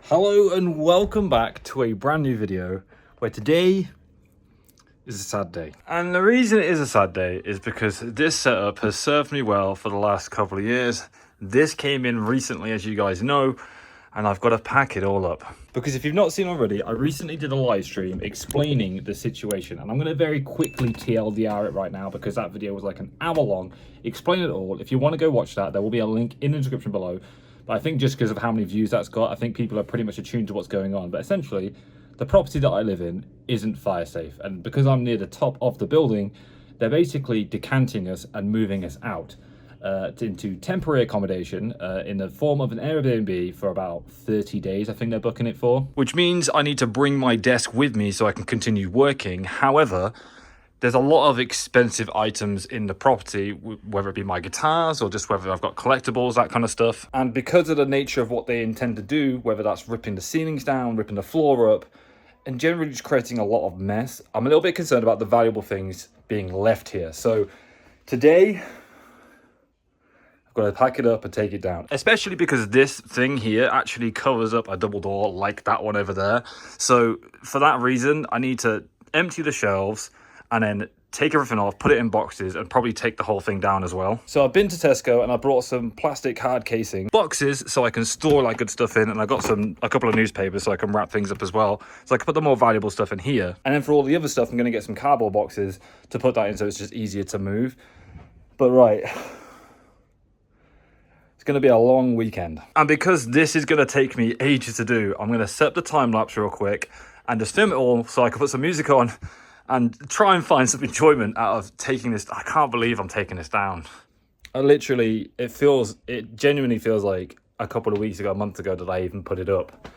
Hello and welcome back to a brand new video where today is a sad day. And the reason it is a sad day is because this setup has served me well for the last couple of years. This came in recently, as you guys know, and I've got to pack it all up. Because if you've not seen already, I recently did a live stream explaining the situation, and I'm going to very quickly TLDR it right now because that video was like an hour long, explain it all. If you want to go watch that, there will be a link in the description below. But I think just because of how many views that's got, I think people are pretty much attuned to what's going on. But essentially, the property that I live in isn't fire safe. And because I'm near the top of the building, they're basically decanting us and moving us out into temporary accommodation in the form of an Airbnb for about 30 days, I think they're booking it for. Which means I need to bring my desk with me so I can continue working. However, there's a lot of expensive items in the property, whether it be my guitars or just whether I've got collectibles, that kind of stuff. And because of the nature of what they intend to do, whether that's ripping the ceilings down, ripping the floor up, and generally just creating a lot of mess, I'm a little bit concerned about the valuable things being left here. So today, I've got to pack it up and take it down. Especially because this thing here actually covers up a double door like that one over there. So for that reason, I need to empty the shelves and then take everything off, put it in boxes, and probably take the whole thing down as well. So I've been to Tesco and I brought some plastic hard casing boxes so I can store like good stuff in, and I got a couple of newspapers so I can wrap things up as well. So I can put the more valuable stuff in here. And then for all the other stuff, I'm going to get some cardboard boxes to put that in so it's just easier to move. But right, it's going to be a long weekend. And because this is going to take me ages to do, I'm going to set the time lapse real quick and just film it all so I can put some music on and try and find some enjoyment out of taking this. I can't believe I'm taking this down. It genuinely feels like a couple of weeks ago, a month ago, that I even put it up.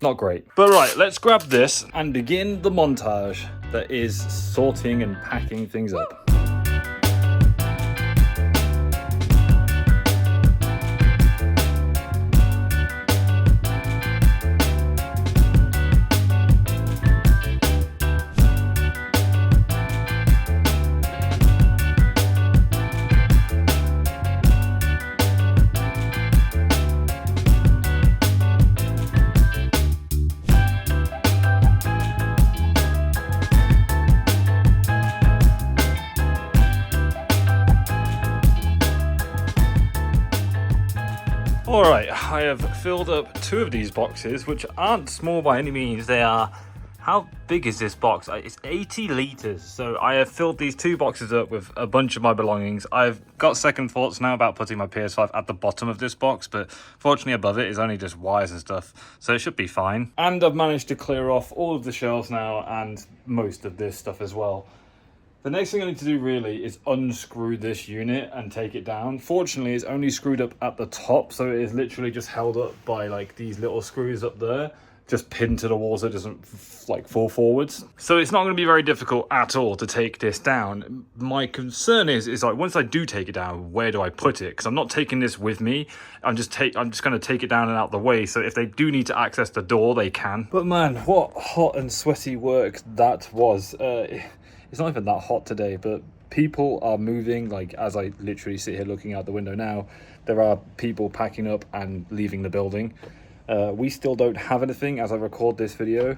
Not great. But right, let's grab this and begin the montage that is sorting and packing things up. All right, I have filled up 2 of these boxes, which aren't small by any means. They are, how big is this box? It's 80 litres. So I have filled these 2 boxes up with a bunch of my belongings. I've got second thoughts now about putting my PS5 at the bottom of this box, but fortunately above it is only just wires and stuff, so it should be fine. And I've managed to clear off all of the shelves now and most of this stuff as well. The next thing I need to do really is unscrew this unit and take it down. Fortunately, it's only screwed up at the top, so it is literally just held up by like these little screws up there, just pinned to the wall so it doesn't like fall forwards. So it's not going to be very difficult at all to take this down. My concern is like, once I do take it down, where do I put it? Because I'm not taking this with me. I'm just going to take it down and out the way, so if they do need to access the door, they can. But man, what hot and sweaty work that was. It's not even that hot today, but people are moving. Like, as I literally sit here looking out the window now, there are people packing up and leaving the building. We still don't have anything as I record this video.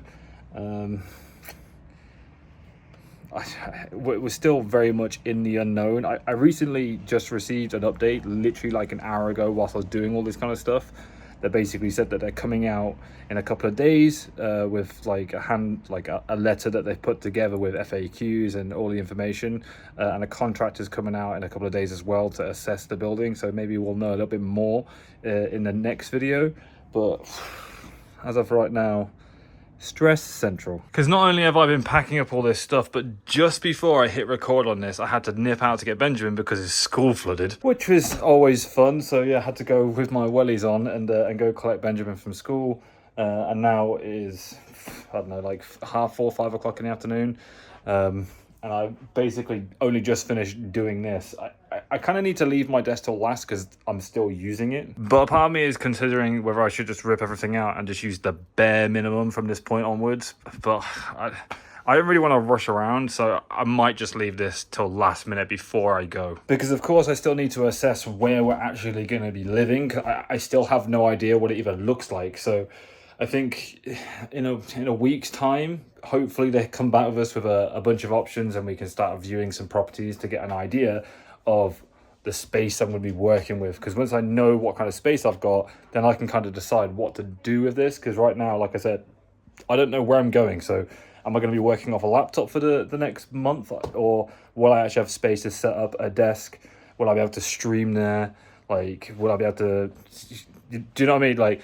We're still very much in the unknown. I recently just received an update, literally like an hour ago, whilst I was doing all this kind of stuff. That basically said that they're coming out in a couple of days with like a letter that they've put together with FAQs and all the information, and a contractor's coming out in a couple of days as well to assess the building. So maybe we'll know a little bit more in the next video. But as of right now, stress central. Because not only have I been packing up all this stuff, but just before I hit record on this, I had to nip out to get Benjamin because his school flooded, which was always fun. So yeah, I had to go with my wellies on and go collect Benjamin from school. And now it is, I don't know, like 4:30, 5 o'clock in the afternoon. And I basically only just finished doing this. I kind of need to leave my desk till last because I'm still using it. But a part of me is considering whether I should just rip everything out and just use the bare minimum from this point onwards. But I don't really want to rush around, so I might just leave this till last minute before I go. Because of course I still need to assess where we're actually going to be living. I still have no idea what it even looks like. So I think in a week's time, hopefully they come back with us with a bunch of options and we can start viewing some properties to get an idea of the space I'm going to be working with. Because once I know what kind of space I've got, then I can kind of decide what to do with this. Because right now, like I said, I don't know where I'm going. So am I going to be working off a laptop for the next month? Or will I actually have space to set up a desk? Will I be able to stream there? Like, will I be able to... Do you know what I mean? Like,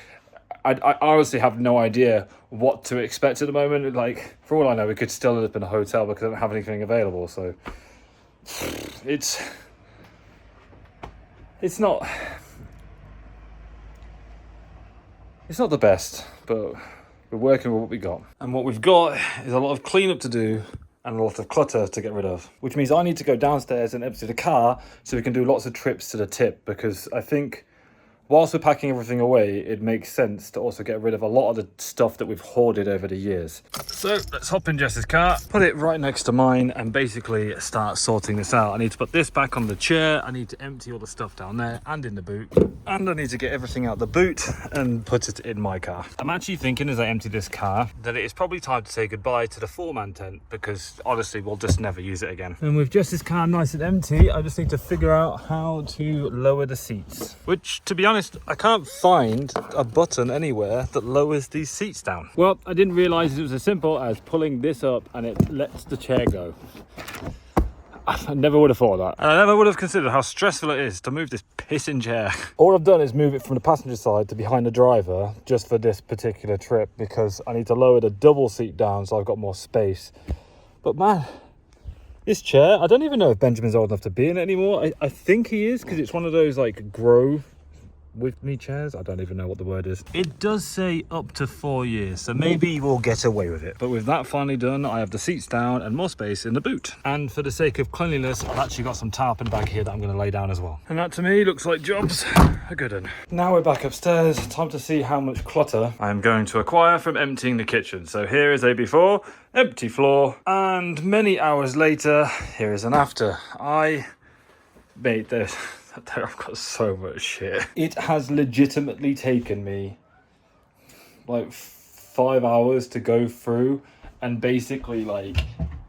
I honestly have no idea what to expect at the moment. Like, for all I know, we could still end up in a hotel because I don't have anything available. So it's not the best, but we're working with what we got. And what we've got is a lot of cleanup to do and a lot of clutter to get rid of, which means I need to go downstairs and empty the car so we can do lots of trips to the tip, because I think whilst we're packing everything away, it makes sense to also get rid of a lot of the stuff that we've hoarded over the years. So let's hop in Jess's car, put it right next to mine, and basically start sorting this out. I need to put this back on the chair. I need to empty all the stuff down there and in the boot. And I need to get everything out the boot and put it in my car. I'm actually thinking as I empty this car that it is probably time to say goodbye to the 4-man tent, because honestly, we'll just never use it again. And with Jess's car nice and empty, I just need to figure out how to lower the seats. Which, to be honest, I can't find a button anywhere that lowers these seats down. Well, I didn't realise it was as simple as pulling this up and it lets the chair go. I never would have thought of that. And I never would have considered how stressful it is to move this pissing chair. All I've done is move it from the passenger side to behind the driver just for this particular trip, because I need to lower the double seat down so I've got more space. But man, this chair, I don't even know if Benjamin's old enough to be in it anymore. I think he is, because it's one of those like grow with me chairs. I don't even know what the word is. It does say up to 4 years, so maybe we'll get away with it. But with that finally done, I have the seats down and more space in the boot. And for the sake of cleanliness, I've actually got some tarp bag here that I'm going to lay down as well. And that to me looks like jobs are good one. Now we're back upstairs. Time to see how much clutter I am going to acquire from emptying the kitchen. So here is a before, empty floor, and many hours later, here is an after. I made this. I've got so much shit. It has legitimately taken me like 5 hours to go through and basically like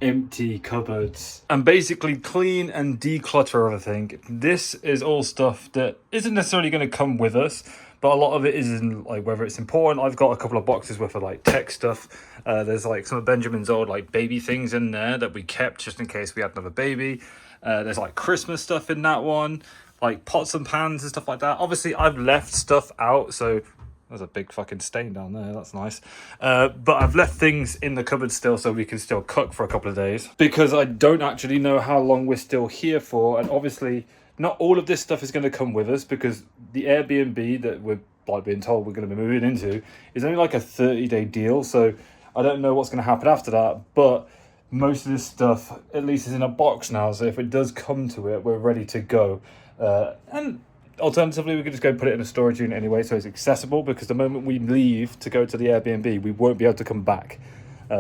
empty cupboards and basically clean and declutter everything. This is all stuff that isn't necessarily going to come with us, but a lot of it isn't, like whether it's important. I've got a couple of boxes worth of like tech stuff. There's like some of Benjamin's old like baby things in there that we kept just in case we had another baby. There's like Christmas stuff in that one, like pots and pans and stuff like that. Obviously, I've left stuff out, so there's a big fucking stain down there. That's nice. But I've left things in the cupboard still so we can still cook for a couple of days, because I don't actually know how long we're still here for. And obviously, not all of this stuff is going to come with us, because the Airbnb that we're like being told we're going to be moving into is only like a 30-day deal. So I don't know what's going to happen after that, but most of this stuff at least is in a box now, so if it does come to it, we're ready to go. And alternatively, we could just go put it in a storage unit anyway, so it's accessible, because the moment we leave to go to the Airbnb, we won't be able to come back.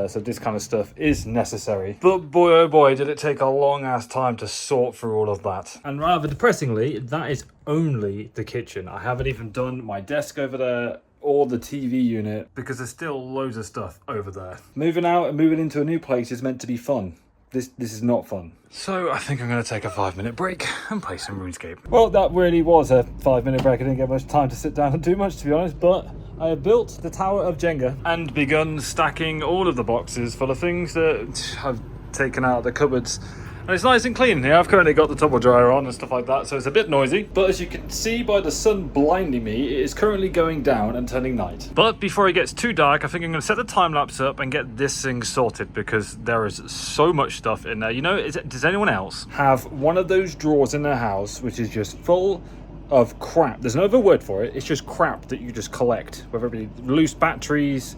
So this kind of stuff is necessary. But boy, oh boy, did it take a long ass time to sort through all of that. And rather depressingly, that is only the kitchen. I haven't even done my desk over there or the TV unit, because there's still loads of stuff over there. Moving out and moving into a new place is meant to be fun. This is not fun. So I think I'm going to take a 5-minute break and play some RuneScape. Well, that really was a 5-minute break. I didn't get much time to sit down and do much, to be honest, but I have built the Tower of Jenga and begun stacking all of the boxes full of things that I've taken out of the cupboards. And it's nice and clean here. I've currently got the tumble dryer on and stuff like that, so it's a bit noisy. But as you can see by the sun blinding me, it is currently going down and turning night. But before it gets too dark, I think I'm going to set the time lapse up and get this thing sorted, because there is so much stuff in there. You know, does anyone else have one of those drawers in their house which is just full of crap? There's no other word for it. It's just crap that you just collect, whether it be loose batteries,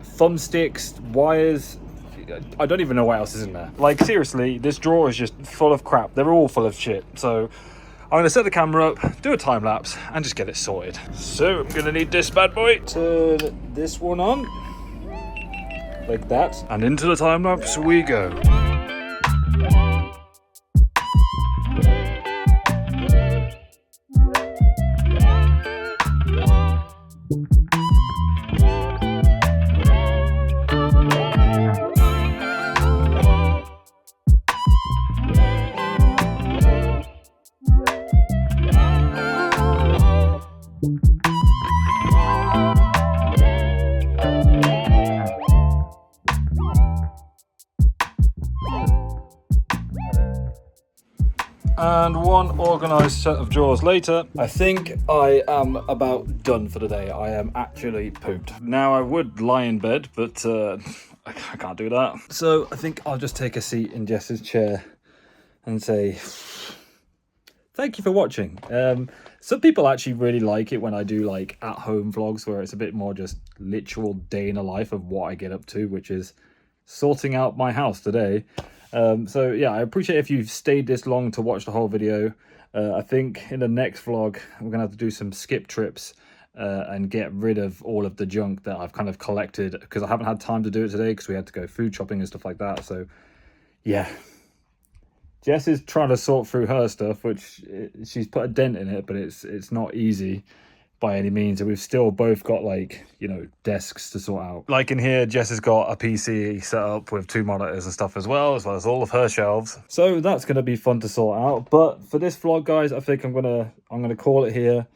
thumbsticks, wires. I don't even know what else is in there. Like, seriously, this drawer is just full of crap. They're all full of shit. So I'm going to set the camera up, do a time lapse, and just get it sorted. So I'm going to need this bad boy. Turn this one on. like that. And into the time lapse we go. And one organised set of drawers later, I think I am about done for the day. I am actually pooped. Now I would lie in bed, but I can't do that. So I think I'll just take a seat in Jess's chair and say, thank you for watching. Some people actually really like it when I do like at-home vlogs where it's a bit more just literal day in the life of what I get up to, which is sorting out my house today. So yeah, I appreciate if you've stayed this long to watch the whole video. I think in the next vlog, we're gonna have to do some skip trips and get rid of all of the junk that I've kind of collected, because I haven't had time to do it today because we had to go food shopping and stuff like that. So yeah, Jess is trying to sort through her stuff, which she's put a dent in it, but it's not easy by any means. And we've still both got, like, you know, desks to sort out. Like in here, Jess has got a PC set up with 2 monitors and stuff as well as all of her shelves. So that's going to be fun to sort out. But for this vlog, guys, I think I'm gonna call it here.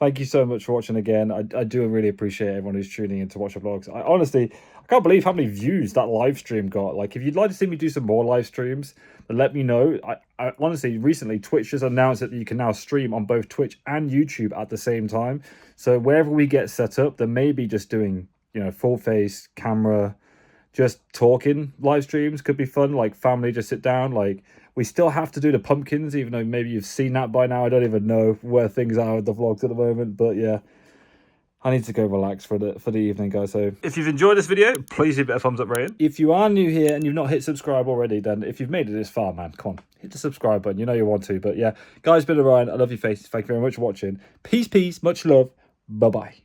Thank you so much for watching again. I do really appreciate everyone who's tuning in to watch the vlogs. I honestly can't believe how many views that live stream got. Like, if you'd like to see me do some more live streams, then let me know. I honestly, recently, Twitch just announced that you can now stream on both Twitch and YouTube at the same time. So wherever we get set up, then maybe just doing, you know, full face camera, just talking live streams could be fun. Like, family, just sit down. Like, we still have to do the pumpkins, even though maybe you've seen that by now. I don't even know where things are with the vlogs at the moment, but yeah, I need to go relax for the evening, guys. So if you've enjoyed this video, please leave it a thumbs up rating. If you are new here and you've not hit subscribe already, then if you've made it this far, man, come on, hit the subscribe button. You know you want to. But yeah, guys, been Orion. I love your faces. Thank you very much for watching. Peace, peace, much love. Bye-bye.